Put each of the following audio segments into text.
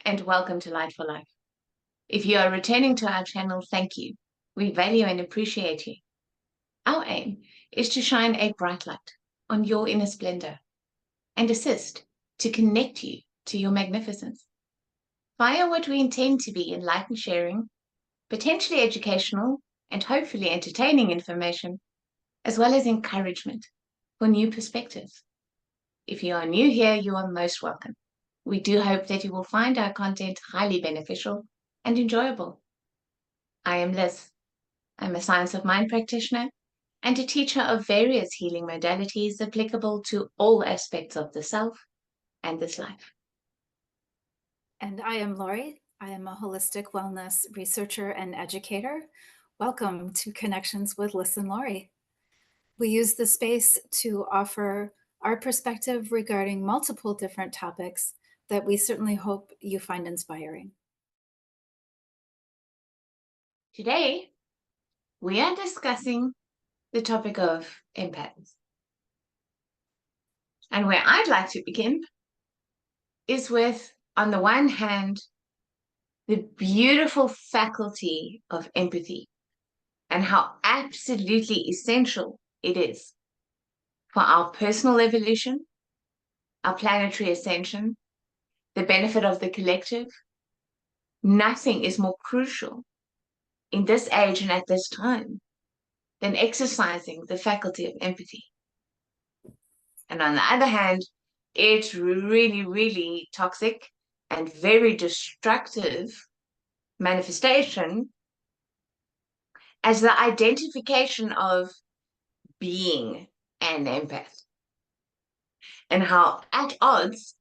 and welcome to Light for Life. If you are returning to our channel, thank you. We value and appreciate you. Our aim is to shine a bright light on your inner splendor and assist to connect you to your magnificence via what we intend to be enlightened sharing, potentially educational and hopefully entertaining information, as well as encouragement for new perspectives. If you are new here, you are most welcome. We do hope that you will find our content highly beneficial and enjoyable. I am Liss. I'm a Science of Mind practitioner and a teacher of various healing modalities applicable to all aspects of the self and this life. And I am Lori. I am a holistic wellness researcher and educator. Welcome to Connections with Liss and Lori. We use the space to offer our perspective regarding multiple different topics that we certainly hope you find inspiring. Today, we are discussing the topic of empaths. And where I'd like to begin is with, on the one hand, the beautiful faculty of empathy and how absolutely essential it is for our personal evolution, our planetary ascension, the benefit of the collective. Nothing is more crucial in this age and at this time than exercising the faculty of empathy. And on the other hand, it's really, really toxic and very destructive manifestation as the identification of being an empath, and how at odds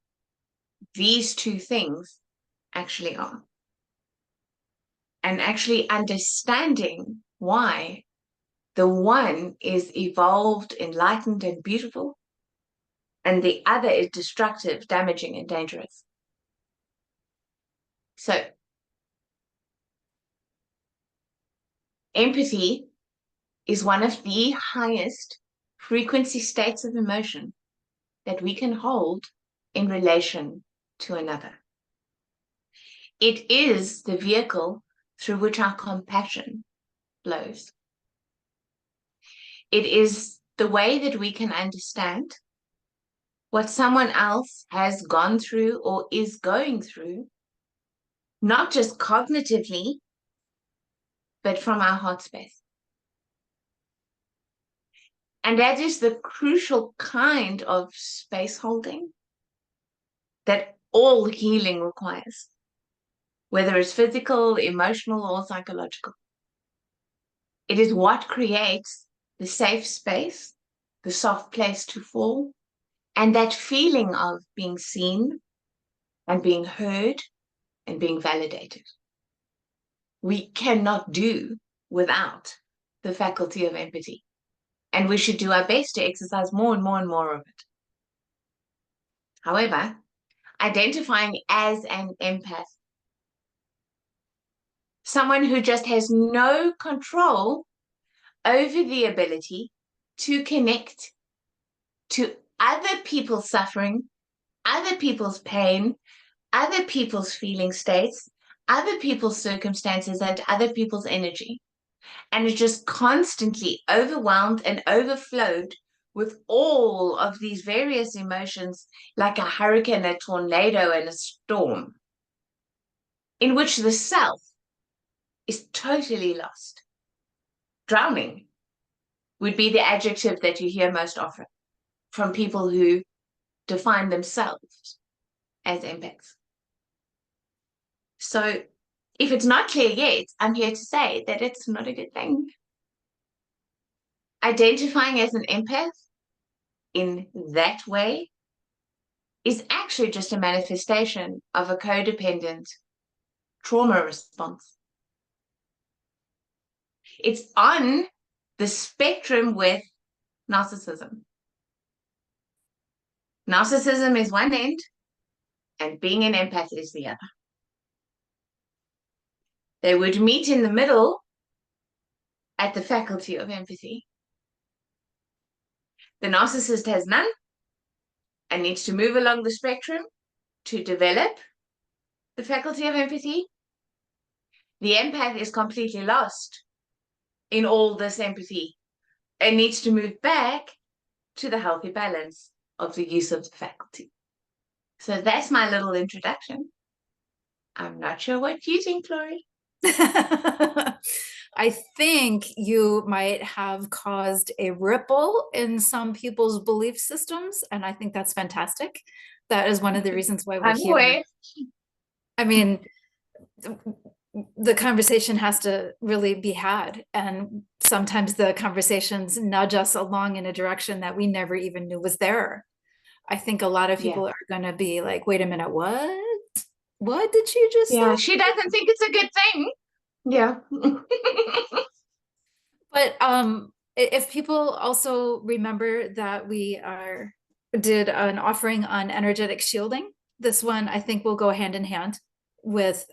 these two things actually are. And actually understanding why the one is evolved, enlightened, and beautiful, and the other is destructive, damaging, and dangerous. So, empathy is one of the highest frequency states of emotion that we can hold in relation to another. It is the vehicle through which our compassion flows. It is the way that we can understand what someone else has gone through or is going through, not just cognitively, but from our heart space. And that is the crucial kind of space holding that all healing requires, whether it's physical, emotional, or psychological. It is what creates the safe space, the soft place to fall, and that feeling of being seen and being heard and being validated. We cannot do without the faculty of empathy, and we should do our best to exercise more and more and more of it. However, identifying as an empath, someone who just has no control over the ability to connect to other people's suffering, other people's pain, other people's feeling states, other people's circumstances, and other people's energy. And is just constantly overwhelmed and overflowed with all of these various emotions, like a hurricane, a tornado, and a storm, in which the self is totally lost. Drowning would be the adjective that you hear most often from people who define themselves as empaths. So if it's not clear yet, I'm here to say that it's not a good thing. Identifying as an empath in that way is actually just a manifestation of a codependent trauma response. It's on the spectrum with narcissism. Narcissism is one end, and being an empath is the other. They would meet in the middle at the faculty of empathy. The narcissist has none and needs to move along the spectrum to develop the faculty of empathy, the empath is completely lost in all this empathy and needs to move back to the healthy balance of the use of the faculty. So that's my little introduction. I'm not sure what you think, Lori. I think you might have caused a ripple in some people's belief systems, and I think that's fantastic. That is one of the reasons why we're here. I mean, the conversation has to really be had, and sometimes the conversations nudge us along in a direction that we never even knew was there. I think a lot of people are going to be like, wait a minute, what did she just say? She doesn't think it's a good thing. Yeah. But if people also remember that we did an offering on energetic shielding, this one I think will go hand in hand with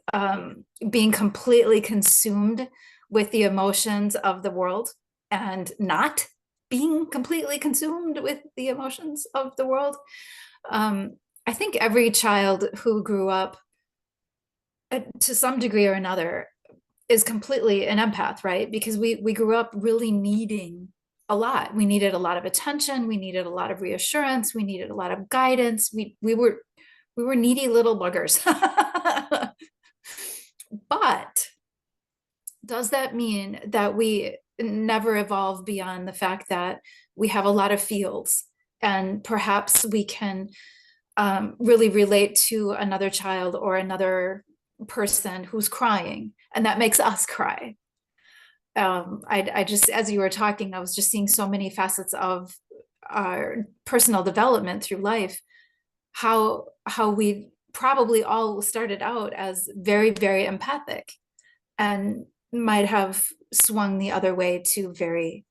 being completely consumed with the emotions of the world and not being completely consumed with the emotions of the world. I think every child who grew up to some degree or another is completely an empath, right? Because we grew up really needing a lot. We needed a lot of attention. We needed a lot of reassurance. We needed a lot of guidance. We were needy little buggers. But does that mean that we never evolve beyond the fact that we have a lot of feels and perhaps we can really relate to another child or another person who's crying, and that makes us cry? I just, as you were talking, I was just seeing so many facets of our personal development through life, how we probably all started out as very, very empathic and might have swung the other way to very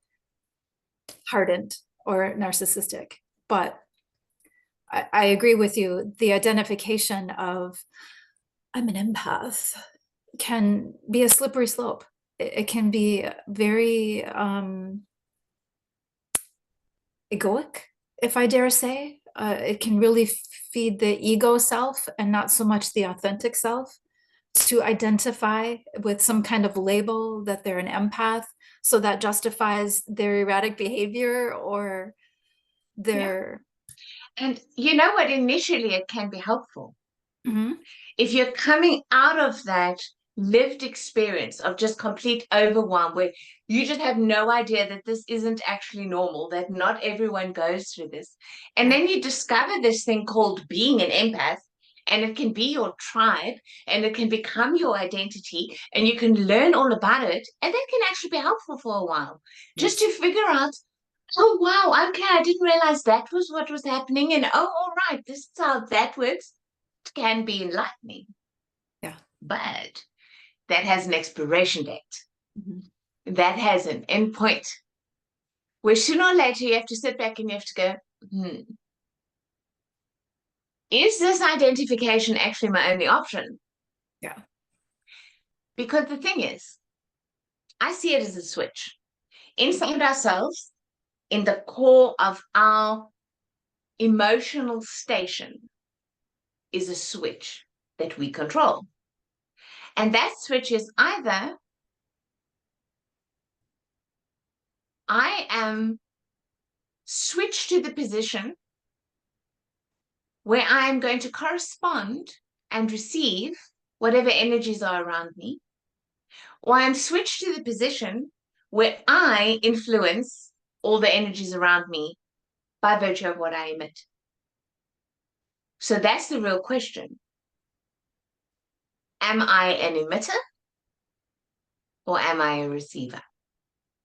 hardened or narcissistic. But I agree with you. The identification of I'm an empath can be a slippery slope. It can be very egoic, if I dare say. It can really feed the ego self and not so much the authentic self, to identify with some kind of label that they're an empath, so that justifies their erratic behavior or their... And you know what? Initially, it can be helpful. Mm-hmm. If you're coming out of that lived experience of just complete overwhelm, where you just have no idea that this isn't actually normal, that not everyone goes through this. And then you discover this thing called being an empath, and it can be your tribe, and it can become your identity, and you can learn all about it. And that can actually be helpful for a while, just to figure out, oh, wow, okay, I didn't realize that was what was happening. And oh, all right, this is how that works. It can be enlightening. Yeah. But that has an expiration date. Mm-hmm. That has an end point, where sooner or later you have to sit back and you have to go, is this identification actually my only option? Yeah. Because the thing is, I see it as a switch. Inside ourselves, in the core of our emotional station, is a switch that we control. And that switch is either I am switched to the position where I am going to correspond and receive whatever energies are around me, or I'm switched to the position where I influence all the energies around me by virtue of what I emit. So that's the real question. Am I an emitter or am I a receiver?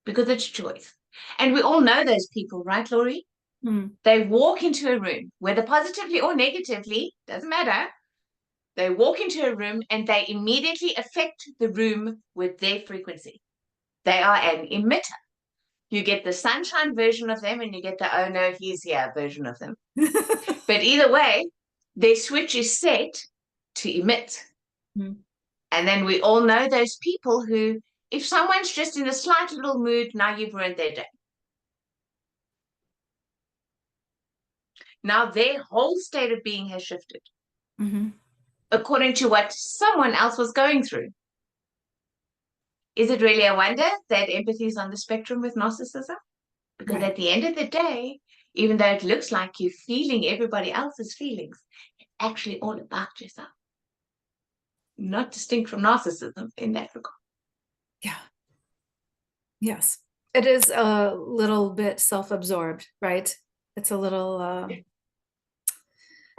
Because it's a choice. And we all know those people, right, Lori? Mm. They walk into a room, whether positively or negatively, doesn't matter. They walk into a room and they immediately affect the room with their frequency. They are an emitter. You get the sunshine version of them and you get the, oh no, he's here version of them. But either way, their switch is set to emit. Mm. And then we all know those people who, if someone's just in a slight little mood, now you've ruined their day. Now their whole state of being has shifted. Mm-hmm. according to what someone else was going through. Is it really a wonder that empathy is on the spectrum with narcissism? Because Right. at the end of the day, even though it looks like you're feeling everybody else's feelings, it's actually all about yourself. Not distinct from narcissism in that regard. Yeah. Yes. It is a little bit self-absorbed, right? It's a little,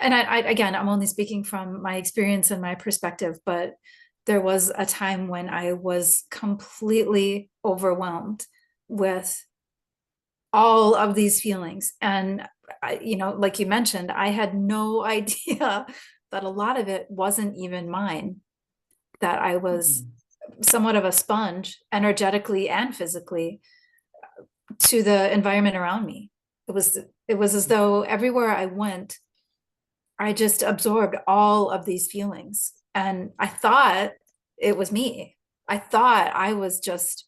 and again, I'm only speaking from my experience and my perspective, but there was a time when I was completely overwhelmed with all of these feelings. And you know, like you mentioned, I had no idea that a lot of it wasn't even mine, that I was somewhat of a sponge energetically and physically to the environment around me. It was as though everywhere I went, I just absorbed all of these feelings. And I thought it was me. I thought I was just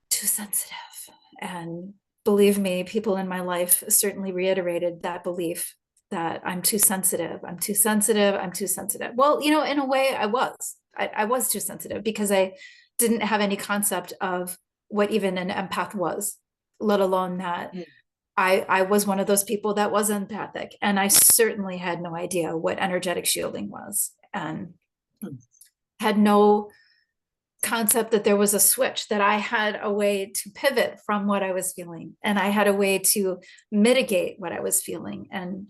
too sensitive. And believe me, people in my life certainly reiterated that belief that I'm too sensitive. I'm too sensitive. I'm too sensitive. Well, you know, in a way, I was. I was too sensitive because I didn't have any concept of what even an empath was, let alone that I was one of those people that was empathic. And I certainly had no idea what energetic shielding was, and had no concept that there was a switch, that I had a way to pivot from what I was feeling, and I had a way to mitigate what I was feeling and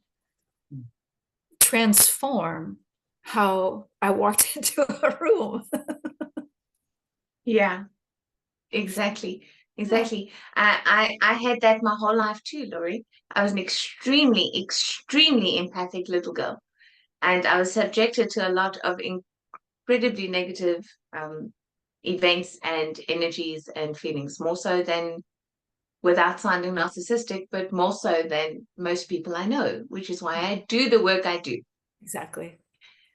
transform how I walked into a room. Yeah, exactly. Exactly. I had that my whole life too, Laurie. I was an extremely, extremely empathic little girl. And I was subjected to a lot of incredibly negative events and energies and feelings, more so than, without sounding narcissistic, but more so than most people I know, which is why I do the work I do. Exactly.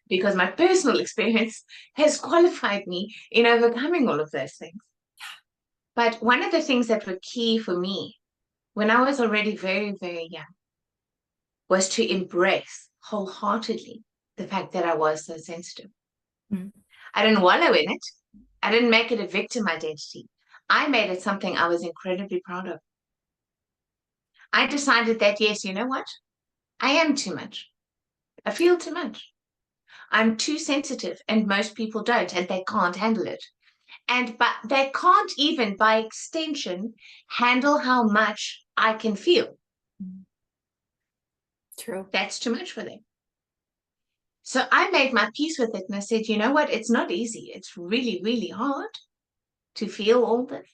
Because my personal experience has qualified me in overcoming all of those things. But one of the things that were key for me when I was already very, very young was to embrace wholeheartedly the fact that I was so sensitive. Mm. I didn't wallow in it. I didn't make it a victim identity. I made it something I was incredibly proud of. I decided that, yes, you know what? I am too much. I feel too much. I'm too sensitive, and most people don't, and they can't handle it. But they can't even, by extension, handle how much I can feel. True. That's too much for them. So I made my peace with it, and I said, you know what? It's not easy. It's really, really hard to feel all this.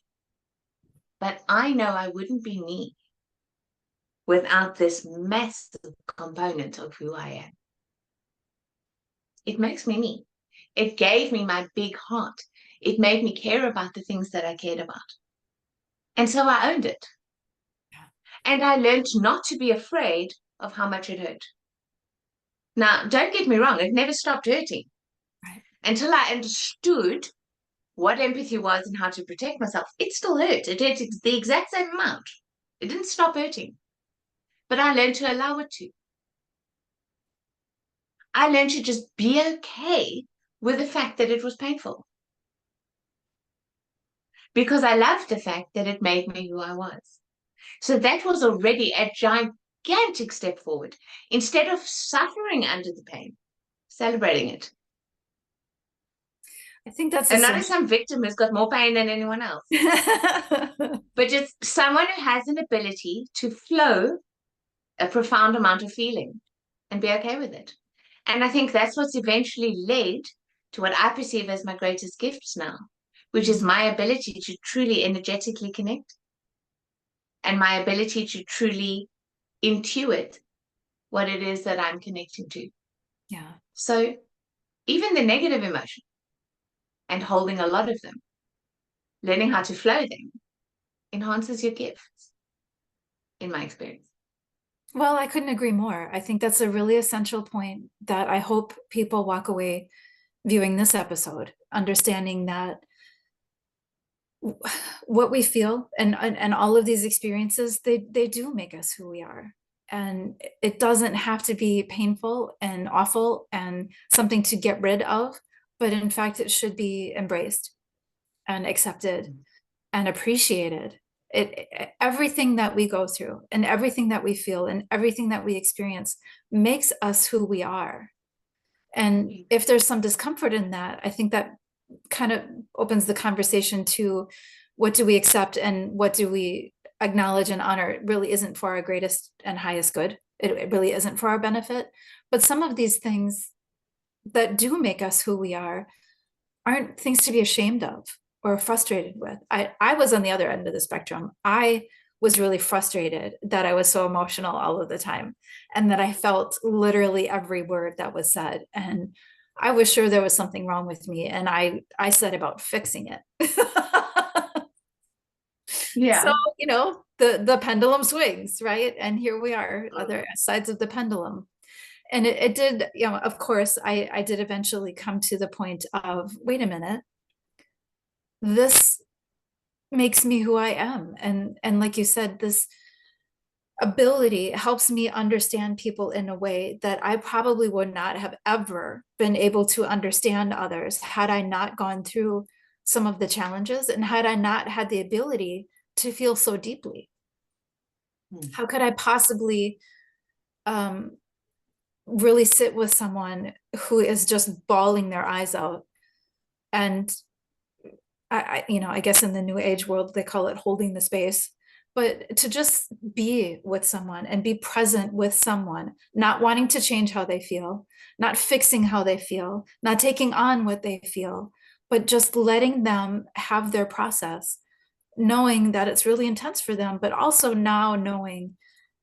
But I know I wouldn't be me without this massive component of who I am. It makes me me. It gave me my big heart. It made me care about the things that I cared about. And so I owned it. And I learned not to be afraid of how much it hurt. Now, don't get me wrong, it never stopped hurting. Right. Until I understood what empathy was and how to protect myself. It still hurt. It hurt the exact same amount. It didn't stop hurting. But I learned to allow it to. I learned to just be okay with the fact that it was painful. Because I loved the fact that it made me who I was. So that was already a gigantic step forward. Instead of suffering under the pain, celebrating it. I think that's And not as some victim who's got more pain than anyone else, but just someone who has an ability to flow a profound amount of feeling and be okay with it. And I think that's what's eventually led to what I perceive as my greatest gifts now, which is my ability to truly energetically connect and my ability to truly intuit what it is that I'm connecting to. Yeah. So even the negative emotion and holding a lot of them, learning how to flow them, enhances your gifts, in my experience. Well, I couldn't agree more. I think that's a really essential point that I hope people walk away viewing this episode, understanding that what we feel and all of these experiences, they do make us who we are. And it doesn't have to be painful and awful and something to get rid of, but in fact, it should be embraced and accepted and appreciated. Everything that we go through and everything that we feel and everything that we experience makes us who we are. And if there's some discomfort in that, I think that kind of opens the conversation to what do we accept and what do we acknowledge and honor. It really isn't for our greatest and highest good. It really isn't for our benefit. But some of these things that do make us who we are aren't things to be ashamed of or frustrated with. I was on the other end of the spectrum. I was really frustrated that I was so emotional all of the time and that I felt literally every word that was said. And I was sure there was something wrong with me. And I set about fixing it. Yeah. So, you know, the pendulum swings, right? And here we are, other sides of the pendulum. And it did, you know, of course, I did eventually come to the point of, wait a minute, this makes me who I am. And like you said, this ability helps me understand people in a way that I probably would not have ever been able to understand others had I not gone through some of the challenges and had I not had the ability to feel so deeply. How could I possibly really sit with someone who is just bawling their eyes out? And you know, I guess in the new age world, they call it holding the space. But to just be with someone and be present with someone, not wanting to change how they feel, not fixing how they feel, not taking on what they feel, but just letting them have their process, knowing that it's really intense for them, but also now knowing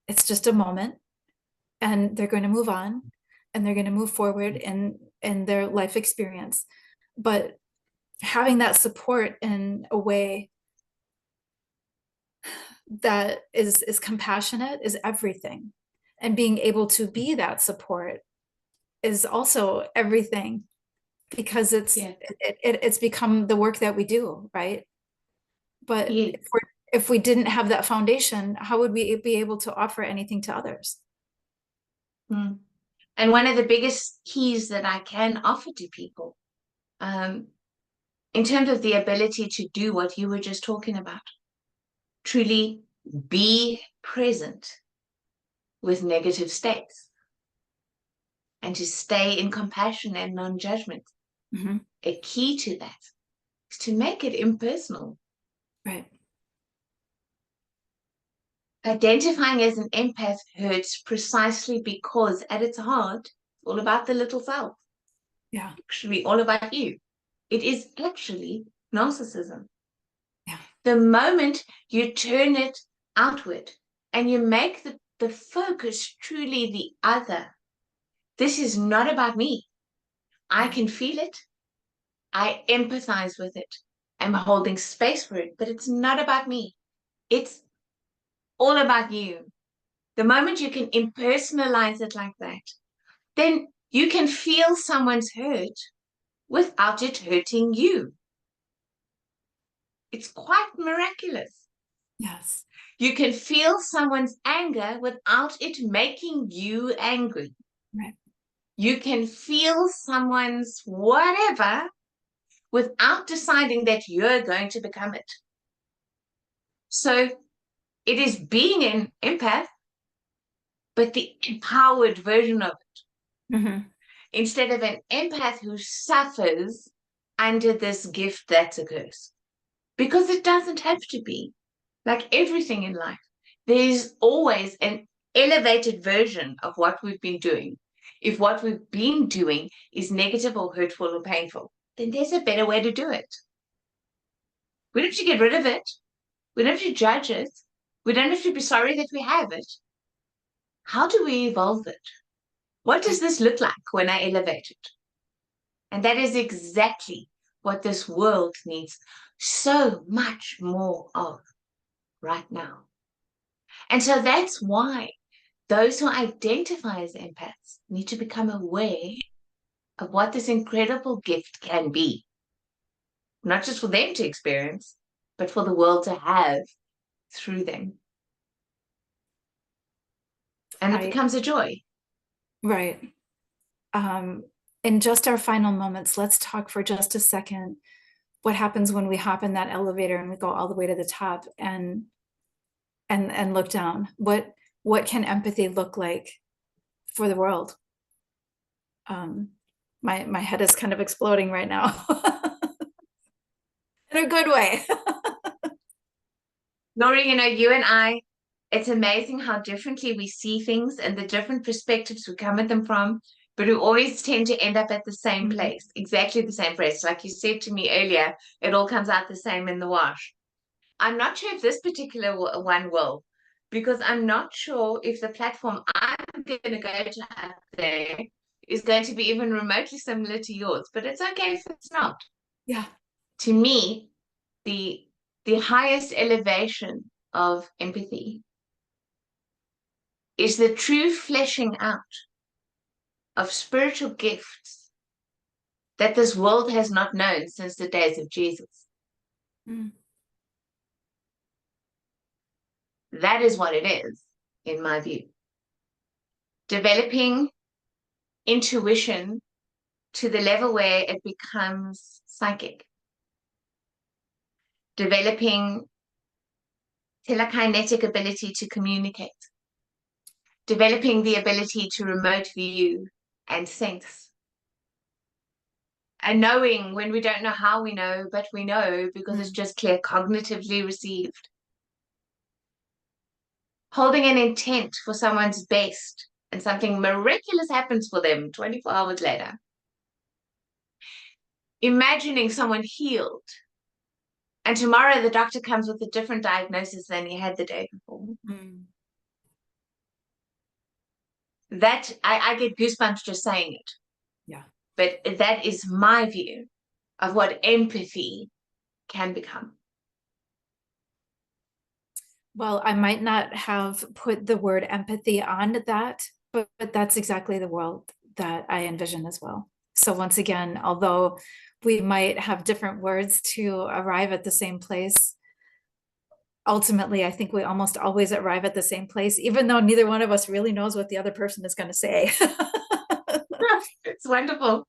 it's just a moment and they're going to move on and they're going to move forward in their life experience. But having that support in a way that is compassionate is everything. And being able to be that support is also everything, because it's become the work that we do, right? But if we didn't have that foundation, how would we be able to offer anything to others? And one of the biggest keys that I can offer to people, in terms of the ability to do what you were just talking about, truly be present with negative states and to stay in compassion and non-judgment. A key to that is to make it impersonal. Right. Identifying as an empath hurts precisely because at its heart, it's all about the little self. Yeah. Actually, all about you. It is actually narcissism. Yeah. The moment you turn it outward and you make the focus truly the other, this is not about me. I can feel it. I empathize with it. I'm holding space for it, but it's not about me. It's all about you. The moment you can impersonalize it like that, then you can feel someone's hurt without it hurting you. It's quite miraculous. Yes. You can feel someone's anger without it making you angry. Right. You can feel someone's whatever without deciding that you're going to become it. So it is being an empath, but the empowered version of it. Instead of an empath who suffers under this gift that's a curse. Because it doesn't have to be. Like everything in life, there's always an elevated version of what we've been doing. If what we've been doing is negative or hurtful or painful, then there's a better way to do it. We don't have to get rid of it. We don't have to judge it. We don't have to be sorry that we have it. How do we evolve it? What does this look like when I elevate it? And that is exactly what this world needs so much more of right now. And so that's why those who identify as empaths need to become aware of what this incredible gift can be. Not just for them to experience, but for the world to have through them. And it becomes a joy. Right. In just our final moments, let's talk for just a second. What happens when we hop in that elevator and we go all the way to the top and look down? What can empathy look like for the world? My head is kind of exploding right now. In a good way. Laurie, you and I, it's amazing how differently we see things and the different perspectives we come at them from, but we always tend to end up at the same place, exactly the same place. Like you said to me earlier, it all comes out the same in the wash. I'm not sure if this particular one will, because I'm not sure if the platform I'm going to go to up there is going to be even remotely similar to yours, but it's okay if it's not. Yeah. To me, the highest elevation of empathy is the true fleshing out of spiritual gifts that this world has not known since the days of Jesus. Mm. That is what it is, in my view. Developing intuition to the level where it becomes psychic. Developing telekinetic ability to communicate. Developing the ability to remote view and sense. And knowing when we don't know how we know, but we know because it's just clear cognitively received. Holding an intent for someone's best and something miraculous happens for them 24 hours later. Imagining someone healed and tomorrow the doctor comes with a different diagnosis than he had the day before. That I get goosebumps just saying it. Yeah. But that is my view of what empathy can become. Well, I might not have put the word empathy on that, but that's exactly the world that I envision as well. So once again, although we might have different words to arrive at the same place, ultimately, I think we almost always arrive at the same place, even though neither one of us really knows what the other person is going to say. It's wonderful.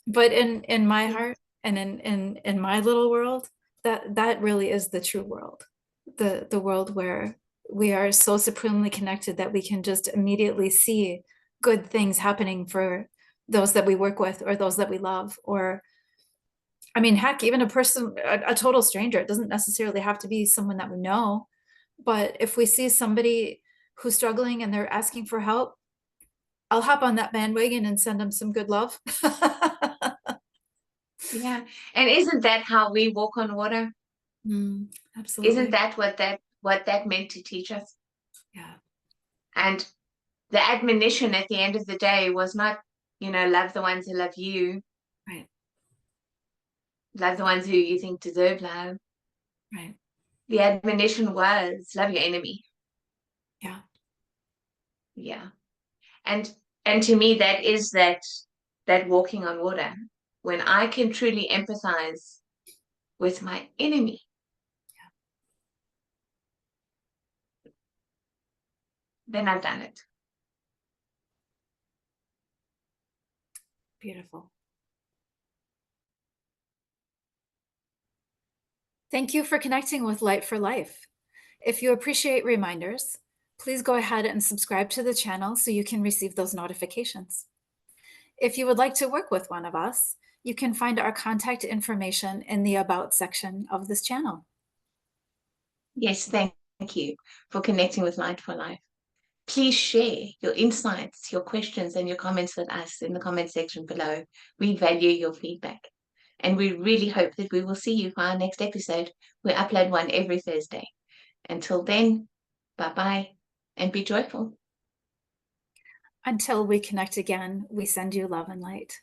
But in my heart and in my little world, that really is the true world. The world where we are so supremely connected that we can just immediately see good things happening for those that we work with or those that we love. Or I mean, heck, even a person, a total stranger, it doesn't necessarily have to be someone that we know. But if we see somebody who's struggling and they're asking for help, I'll hop on that bandwagon and send them some good love. Yeah. And isn't that how we walk on water? Absolutely. Isn't that what that meant to teach us? Yeah. And the admonition at the end of the day was not, love the ones who love you. Right. Love the ones who you think deserve love. Right. The admonition was love your enemy. Yeah. Yeah. And to me, that is that walking on water. When I can truly empathize with my enemy. Yeah. Then I've done it. Beautiful. Thank you for connecting with Light for Life. If you appreciate reminders, please go ahead and subscribe to the channel so you can receive those notifications. If you would like to work with one of us, you can find our contact information in the About section of this channel. Yes, thank you for connecting with Light for Life. Please share your insights, your questions, and your comments with us in the comment section below. We value your feedback. And we really hope that we will see you for our next episode. We upload one every Thursday. Until then, bye-bye and be joyful. Until we connect again, we send you love and light.